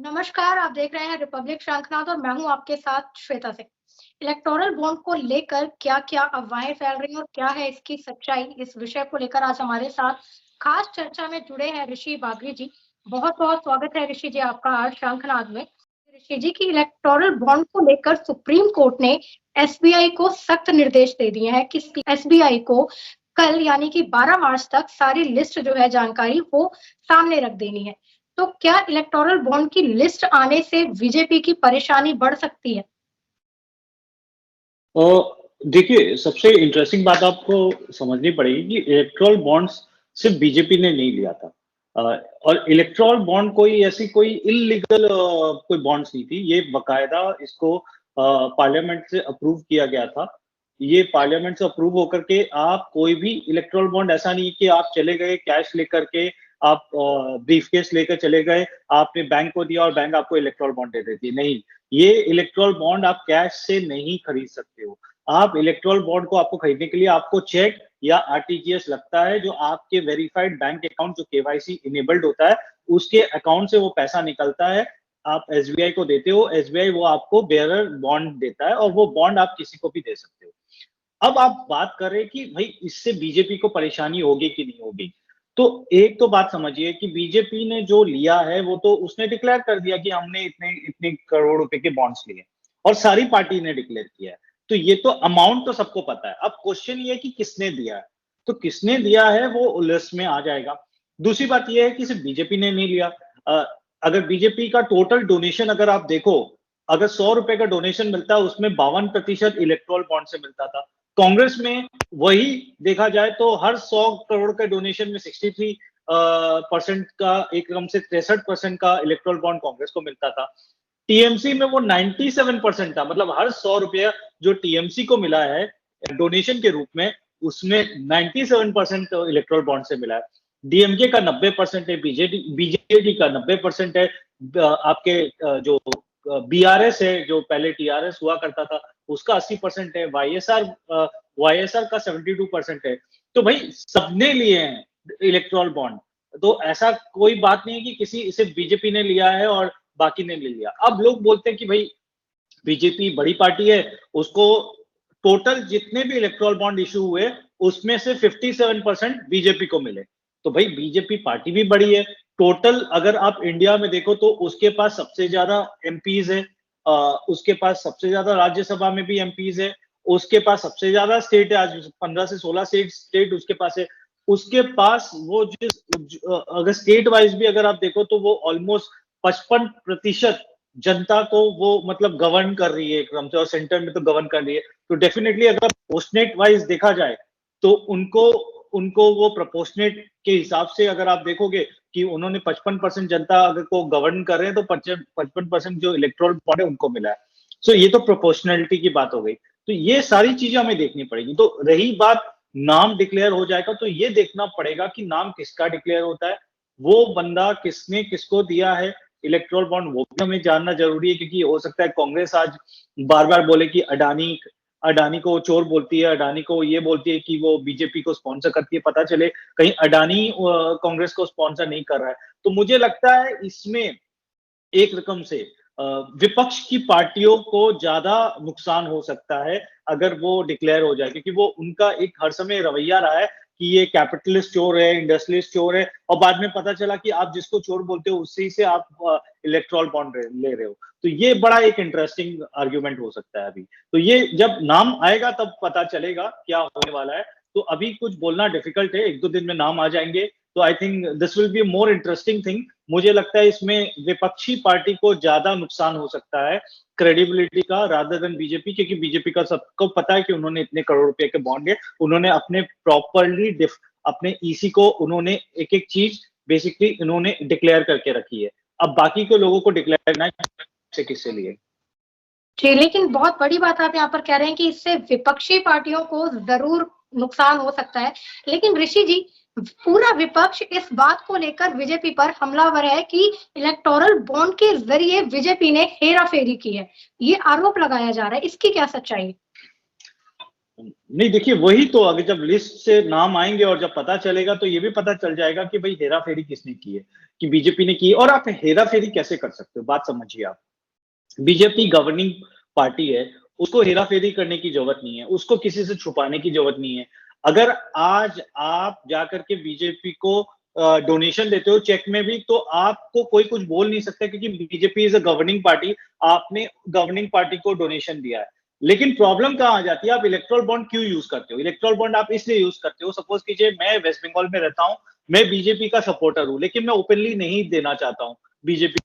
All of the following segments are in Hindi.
नमस्कार, आप देख रहे हैं रिपब्लिक शंखनाद और मैं हूँ आपके साथ श्वेता सिंह। इलेक्टोरल बॉन्ड को लेकर क्या-क्या अफवाहें फैल रही हैं और क्या है इसकी सच्चाई, इस विषय को लेकर आज हमारे साथ खास चर्चा में जुड़े हैं ऋषि बागरी जी। बहुत-बहुत स्वागत है ऋषि जी आपका आज शंखनाद में। ऋषि जी की इलेक्टोरल बॉन्ड को लेकर सुप्रीम कोर्ट ने एसबीआई को सख्त निर्देश दे दिए हैं कि एसबीआई को कल यानी कि 12 मार्च तक सारी लिस्ट जो है जानकारी वो सामने रख देनी है। तो क्या इलेक्टोरल बॉन्ड की लिस्ट आने से बीजेपी की परेशानी बढ़ सकती है? देखिए, सबसे इंटरेस्टिंग बात आपको समझनी पड़ेगी कि इलेक्टोरल बॉन्ड्स सिर्फ बीजेपी ने नहीं लिया था। अ, और इलेक्टोरल बॉन्ड कोई ऐसी कोई इल्लीगल कोई बॉन्ड्स नहीं थी। ये बकायदा इसको पार्लियामेंट से अप्रूव किया गया था। ये पार्लियामेंट से अप्रूव होकर के आप कोई भी इलेक्टोरल बॉन्ड ऐसा नहीं है कि आप चले गए कैश लेकर के आप ब्रीफकेस लेकर चले गए, आपने बैंक को दिया और बैंक आपको इलेक्टोरल बॉन्ड दे देती है। नहीं, ये इलेक्टोरल बॉन्ड आप कैश से नहीं खरीद सकते हो। आप इलेक्टोरल बॉन्ड को आपको खरीदने के लिए आपको चेक या आरटीजीएस लगता है, जो आपके वेरिफाइड बैंक अकाउंट जो केवाईसी इनेबल्ड होता है, उसके अकाउंट से वो पैसा निकलता है। आप एसबीआई को देते हो, एसबीआई वो आपको बेयरर बॉन्ड देता है और वो बॉन्ड आप किसी को भी दे सकते हो। अब आप बात कर रहे हैं कि भाई इससे बीजेपी को परेशानी होगी कि नहीं होगी। तो एक तो बात समझिए कि बीजेपी ने जो लिया है वो तो उसने डिक्लेयर कर दिया कि हमने इतने इतने करोड़ रुपए के बॉन्ड्स लिए और सारी पार्टी ने डिक्लेयर किया है। तो ये तो अमाउंट तो सबको पता है। अब क्वेश्चन ये है कि किसने दिया है। तो किसने दिया है वो लिस्ट में आ जाएगा। दूसरी बात ये है कि सिर्फ बीजेपी ने नहीं लिया। अ, अगर बीजेपी का टोटल डोनेशन अगर आप देखो, अगर 100 रुपए का डोनेशन मिलता है उसमें 52% इलेक्ट्रोल बॉन्ड से मिलता था। कांग्रेस में वही देखा जाए तो हर 100 करोड़ के डोनेशन में 63 परसेंट का एकदम से 63% का इलेक्ट्रोल बॉन्ड कांग्रेस को मिलता था। टीएमसी में वो 97% था, मतलब हर 100 रुपया जो टीएमसी को मिला है डोनेशन के रूप में, उसमें 97% इलेक्ट्रोल बॉन्ड से मिला है। डीएमके का 90% है, बीजेडी बीजेडी का 90% है। आपके जो बीआरएस है, जो पहले टीआरएस हुआ करता था, उसका 80% है। वाईएसआर का 72% है। तो भाई सबने लिए हैं इलेक्ट्रोल बॉन्ड। तो ऐसा कोई बात नहीं है कि किसी सिर्फ बीजेपी ने लिया है और बाकी ने ले लिया। अब लोग बोलते हैं कि भाई बीजेपी बड़ी पार्टी है, उसको टोटल जितने भी इलेक्ट्रोल बॉन्ड इशू हुए उसमें से 57% बीजेपी को मिले। तो भाई बीजेपी पार्टी भी बड़ी है। टोटल अगर आप इंडिया में देखो तो उसके पास सबसे ज्यादा एमपीज है। उसके पास सबसे ज्यादा राज्यसभा में भी एमपीज है। उसके पास सबसे ज्यादा स्टेट है, आज 15 से 16 स्टेट उसके पास है। उसके पास वो अगर स्टेट वाइज भी अगर आप देखो तो वो ऑलमोस्ट 55% जनता को वो मतलब गवर्न कर रही है एकदम से, और सेंटर में तो गवर्न कर रही है। तो डेफिनेटली अगर पोस्टनेट वाइज देखा जाए तो उनको उनको वो प्रोपोर्शनेट के हिसाब से अगर आप देखोगे कि उन्होंने 55% जनता अगर को गवर्न कर रहे हैं तो 55% जो इलेक्टोरल बॉन्ड है उनको मिला है। सो ये तो प्रोपोर्शनैलिटी की बात हो गई। तो ये सारी चीजें हमें देखनी पड़ेगी। तो रही बात नाम डिक्लेयर हो जाएगा तो ये देखना पड़ेगा कि नाम किसका डिक्लेयर होता है, वो बंदा किसने किसको दिया है इलेक्ट्रोल बॉन्ड, वो भी हमें जानना जरूरी है। क्योंकि हो सकता है कांग्रेस आज बार बार बोले कि अडानी अडानी को चोर बोलती है, अडानी को ये बोलती है कि वो बीजेपी को स्पॉन्सर करती है, पता चले कहीं अडानी कांग्रेस को स्पॉन्सर नहीं कर रहा है। तो मुझे लगता है इसमें एक रकम से विपक्ष की पार्टियों को ज्यादा नुकसान हो सकता है अगर वो डिक्लेयर हो जाए, क्योंकि वो उनका एक हर समय रवैया रहा है कि ये कैपिटलिस्ट चोर है, इंडस्ट्रियलिस्ट चोर है, और बाद में पता चला कि आप जिसको चोर बोलते हो उसी से आप इलेक्ट्रॉल बॉन्ड ले रहे हो। तो ये बड़ा एक इंटरेस्टिंग आर्ग्यूमेंट हो सकता है अभी। तो ये जब नाम आएगा तब पता चलेगा क्या होने वाला है। तो अभी कुछ बोलना डिफिकल्ट है, एक दो दिन में नाम आ जाएंगे तो I think this will be more interesting thing. मुझे लगता है इसमें विपक्षी पार्टी को ज्यादा नुकसान हो सकता है क्रेडिबिलिटी का, रादर देन बीजेपी, क्योंकि बीजेपी का सबको पता है कि उन्होंने इतने करोड़ रुपए के बॉन्ड लिए, उन्होंने अपने प्रॉपरली अपने ईसी को उन्होंने एक एक चीज बेसिकली इन्होंने डिक्लेयर करके रखी है। अब बाकी के लोगों को डिक्लेयर करना है किससे लिए। जी, लेकिन बहुत बड़ी बात आप यहाँ पर कह रहे हैं कि इससे विपक्षी पार्टियों को जरूर नुकसान हो सकता है। लेकिन ऋषि जी, पूरा विपक्ष इस बात को लेकर बीजेपी पर हमलावर है कि इलेक्टोरल बॉन्ड के जरिए बीजेपी ने हेरा फेरी की है। ये आरोप लगाया जा रहा है, इसकी क्या सच्चाई है? नहीं देखिए, वही तो अगर जब लिस्ट से नाम आएंगे और जब पता चलेगा तो ये भी पता चल जाएगा कि भाई हेरा फेरी किसने की है, कि बीजेपी ने की है। और आप हेरा फेरी कैसे कर सकते हो, बात समझिए आप। बीजेपी गवर्निंग पार्टी है, उसको हेरा-फेरी करने की ज़रूरत नहीं है, उसको किसी से छुपाने की ज़रूरत नहीं है। अगर आज आप जाकर के बीजेपी को डोनेशन देते हो चेक में भी, तो आपको कोई कुछ बोल नहीं सकता, क्योंकि BJP is a governing party, आपने गवर्निंग पार्टी को डोनेशन दिया है। लेकिन प्रॉब्लम कहाँ आ जाती है, आप इलेक्टोरल बॉन्ड क्यों यूज़ करते हो? इलेक्टोरल बॉन्ड आप इसलिए यूज़ करते हो, सपोज़ कीजिए मैं वेस्ट बंगाल में रहता हूँ, मैं बीजेपी का सपोर्टर हूँ, लेकिन मैं ओपनली नहीं देना चाहता हूँ बीजेपी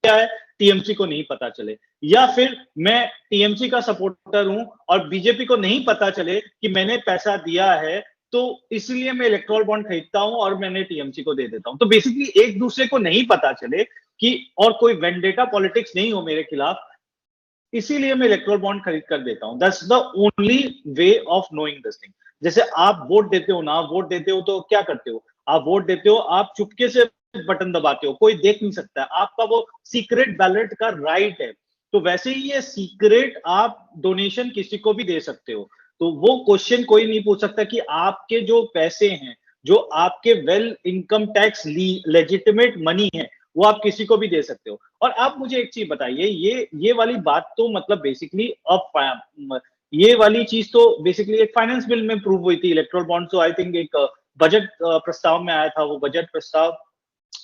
क्या है, टीएमसी को नहीं पता चले। या फिर मैं टीएमसी का सपोर्टर हूं और बीजेपी को नहीं पता चले कि मैंने पैसा दिया है, तो इसलिए मैं इलेक्ट्रॉल बॉन्ड खरीदता हूं और मैंने टीएमसी को दे देता हूं। तो बेसिकली एक दूसरे को नहीं पता चले कि, और कोई वेंडेटा पॉलिटिक्स नहीं हो मेरे खिलाफ, इसीलिए मैं इलेक्ट्रल बॉन्ड खरीद कर देता हूं। That's the only way of knowing this thing. जैसे आप वोट देते हो ना, वोट देते हो तो क्या करते हो, आप वोट देते हो, आप चुपके से बटन दबाते हो, कोई देख नहीं सकता है, आपका वो सीक्रेट बैलेट का राइट है। तो वैसे ही ये सीक्रेट आप डोनेशन किसी को भी दे सकते हो। तो वो क्वेश्चन कोई नहीं पूछ सकता कि आपके जो पैसे हैं, जो आपके well income tax legitimate money है, वो आप किसी को भी दे सकते हो। और आप मुझे एक चीज बताइए, ये वाली बात तो मतलब बेसिकली अब ये वाली चीज तो बेसिकली एक फाइनेंस बिल में प्रूव हुई थी, इलेक्ट्रल बॉन्ड। तो आई थिंक एक बजट प्रस्ताव में आया था, वो बजट प्रस्ताव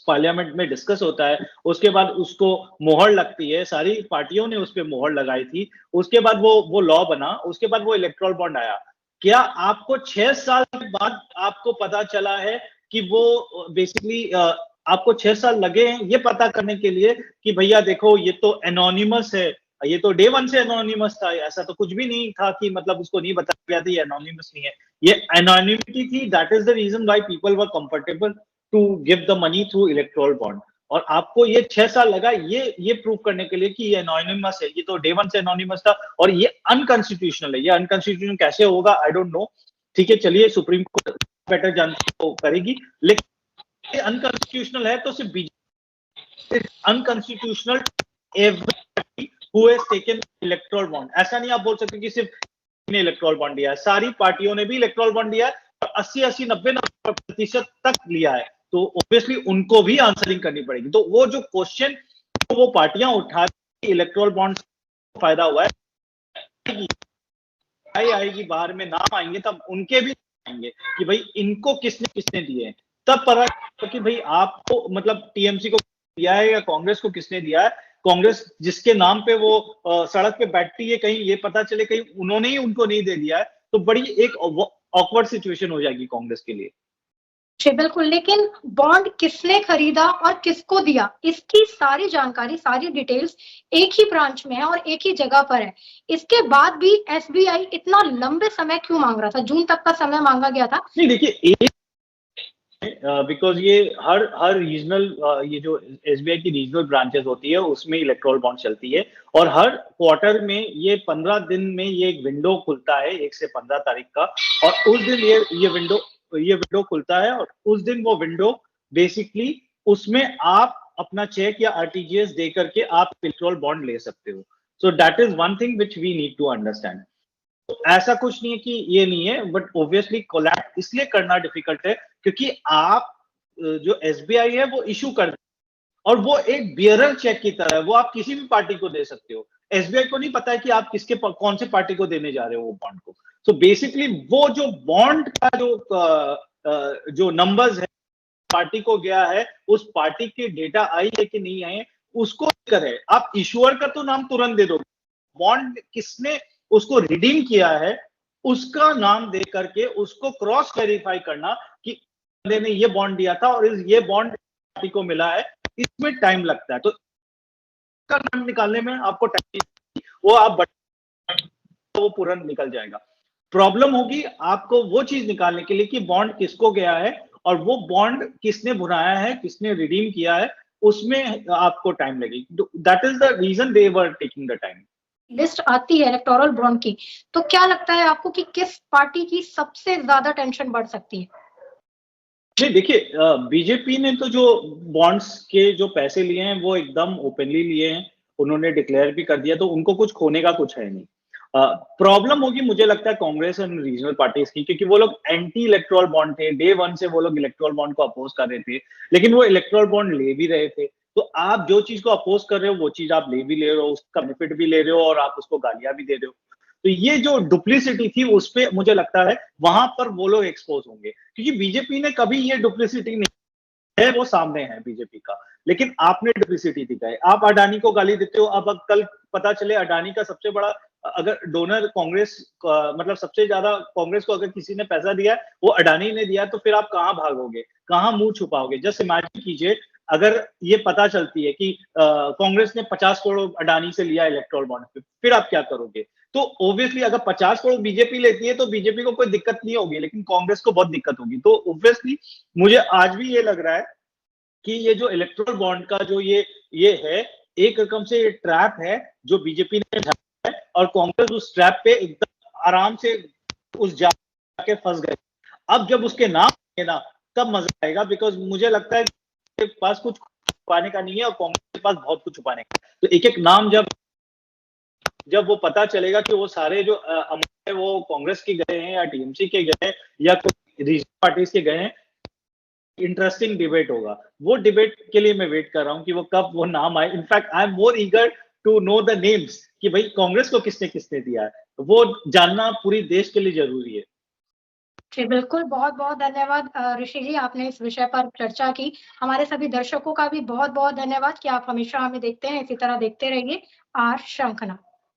पार्लियामेंट में डिस्कस होता है, उसके बाद उसको मोहर लगती है, सारी पार्टियों ने उस पर मोहर लगाई थी, उसके बाद वो लॉ बना, उसके बाद वो इलेक्ट्रल बॉन्ड आया। क्या आपको 6 साल बाद आपको पता चला है कि वो बेसिकली आपको 6 साल लगे हैं ये पता करने के लिए कि भैया देखो ये तो एनोनिमस है, ये तो डे वन से एनोनिमस था, ऐसा तो कुछ भी नहीं था कि मतलब उसको नहीं बताया गया था ये एनोनिमस नहीं है, ये एनोनिमिटी थी। That is the reason why people were comfortable to give the money through electoral bond. और आपको ये 6 साल लगा ये प्रूव करने के लिए कि ये एनोनिमस है, ये तो डे वन से एनोनिमस था और ये अनकॉन्स्टिट्यूशनल है। ये अनकॉन्स्टिट्यूशनल कैसे होगा आई डोंट नो, ठीक है चलिए सुप्रीम कोर्ट बेटर जानती करेगी, लेकिन अनकॉन्स्टिट्यूशनल है तो सिर्फ BJP unconstitutional everybody who has taken electoral bond. ऐसा नहीं आप बोल सकते कि सिर्फ ने इलेक्ट्रोल बॉन्ड दिया है, सारी पार्टियों ने भी इलेक्ट्रोल बॉन्ड दिया है और 80 90% तक लिया है, तो ऑब्वियसली उनको भी आंसरिंग करनी पड़ेगी। तो वो जो क्वेश्चन वो पार्टियां उठा इलेक्ट्रोल बॉन्ड फायदा हुआ है, आएगी बाहर में नाम आएंगे तब उनके भी आएंगे कि भाई इनको किसने किसने दिए हैं, तब पता कि भाई आपको मतलब टीएमसी को दिया है या कांग्रेस को किसने दिया है। कांग्रेस जिसके नाम पे वो सड़क पे बैठती है, कहीं ये पता चले कहीं उन्होंने ही उनको नहीं दे दिया है, तो बड़ी एक ऑकवर्ड सिचुएशन हो जाएगी कांग्रेस के लिए। जी बिल्कुल, लेकिन बॉन्ड किसने खरीदा और किसको दिया, इसकी सारी जानकारी, सारी डिटेल्स एक ही ब्रांच में है और एक ही जगह पर है। इसके बाद भी एसबीआई इतना लंबे समय क्यों मांग रहा था? जून तक का समय मांगा गया था। नहीं देखिए, बिकॉज ये हर रीजनल ये जो एसबीआई की रीजनल ब्रांचेस होती है उसमें इलेक्ट्रोल बॉन्ड चलती है, और हर क्वार्टर में ये 15 दिन में ये एक विंडो खुलता है, 1 से 15 तारीख का, और उस दिन ये विंडो खुलता है और उस दिन वो विंडो बेसिकली उसमें आप अपना चेक या आरटीजीएस दे करके आप इलेक्ट्रोल बॉन्ड ले सकते हो। So that is one thing which we need to understand. ऐसा कुछ नहीं है कि ये नहीं है, बट ऑब्वियसली कोलैप्स इसलिए करना डिफिकल्ट है क्योंकि आप जो एसबीआई है वो इशू कर, और वो एक बियरर चेक की तरह है, वो आप किसी भी पार्टी को दे सकते हो। एसबीआई को नहीं पता है कि आप किसके कौन से पार्टी को देने जा रहे हो वो बॉन्ड को। सो बेसिकली वो जो बॉन्ड का जो नंबर्स है पार्टी को गया है, उस पार्टी के डेटा आई है कि नहीं आई है उसको लेकर है। आप इशूअर का तो नाम तुरंत दे दो, बॉन्ड किसने उसको रिडीम किया है उसका नाम दे करके उसको क्रॉस वेरीफाई करना कि बंदे ने ये बॉन्ड दिया था और ये बॉन्ड पार्टी को मिला है, इसमें टाइम लगता है। तो का नाम निकालने में आपको टाइम, वो आप वो पूरा निकल जाएगा। प्रॉब्लम होगी आपको वो चीज निकालने के लिए कि बॉन्ड किसको गया है और वो बॉन्ड किसने भुनाया है, किसने रिडीम किया है, उसमें आपको टाइम लगेगी। That is the reason they were taking the time. List आती है इलेक्टोरल बॉन्ड की, तो क्या लगता है आपको कि किस पार्टी की सबसे ज्यादा टेंशन बढ़ सकती है? नहीं देखिए, बीजेपी ने तो जो बॉन्ड्स के जो पैसे लिए हैं वो एकदम ओपनली लिए हैं, उन्होंने डिक्लेयर भी कर दिया, तो उनको कुछ खोने का कुछ है नहीं। प्रॉब्लम होगी मुझे लगता है कांग्रेस और रीजनल पार्टीज की, क्योंकि वो लोग एंटी इलेक्टोरल बॉन्ड थे, डे वन से वो लोग इलेक्टोरल बॉन्ड को अपोज कर रहे थे, लेकिन वो इलेक्टोरल बॉन्ड ले भी रहे थे। तो आप जो चीज को अपोज कर रहे हो वो चीज आप ले भी ले रहे हो, उसका बेनिफिट भी ले रहे हो और आप उसको गालियां भी दे रहे हो। तो ये जो डुप्लीसिटी थी उस पे मुझे लगता है वहां पर वो लोग एक्सपोज होंगे, क्योंकि बीजेपी ने कभी ये डुप्लीसिटी नहीं है, वो सामने है बीजेपी का, लेकिन आपने डुप्लीसिटी दिखाई। आप अडानी को गाली देते हो, अब कल पता चले अडानी का सबसे बड़ा अगर डोनर कांग्रेस, मतलब सबसे ज्यादा कांग्रेस को अगर किसी ने पैसा दिया है वो अडानी ने दिया, तो फिर आप कहां भागोगे, कहां मुंह छुपाओगे? जस्ट इमेजिन कीजिए अगर ये पता चलती है कि कांग्रेस ने 50 करोड़ अडानी से लिया इलेक्ट्रोल बॉन्ड पे, फिर आप क्या करोगे? तो ऑब्वियसली अगर 50 करोड़ बीजेपी लेती है तो बीजेपी को कोई दिक्कत नहीं होगी, लेकिन कांग्रेस को बहुत दिक्कत होगी। तो ऑब्वियसली मुझे आज भी ये लग रहा है कि ये जो इलेक्ट्रोल बॉन्ड का जो ये है, एक रकम से ट्रैप है जो बीजेपी ने है, और कांग्रेस उस ट्रैप पे एकदम आराम से उस जाके फंस गए। अब जब उसके नाम है ना, तब मजा आएगा, बिकॉज मुझे लगता है कि पास कुछ छुपाने का नहीं है और कांग्रेस के पास बहुत कुछ छुपाने का। तो एक एक नाम जब वो पता चलेगा कि वो सारे जो वो कांग्रेस के गए हैं या टीएमसी के गए हैं या कोई रीजनल पार्टीज के गए हैं, इंटरेस्टिंग डिबेट होगा। वो डिबेट के लिए मैं वेट कर रहा हूं कि वो कब वो नाम आए। In fact I am more eager to know the names कि भाई कांग्रेस को किसने किसने दिया है, वो जानना पूरी देश के लिए जरूरी है। जी, बिल्कुल, बहुत-बहुत धन्यवाद ऋषि जी, आपने इस विषय पर चर्चा की। हमारे सभी दर्शकों का भी बहुत-बहुत धन्यवाद कि आप हमेशा हमें देखते हैं, इसी तरह देखते रहिए। शंखना।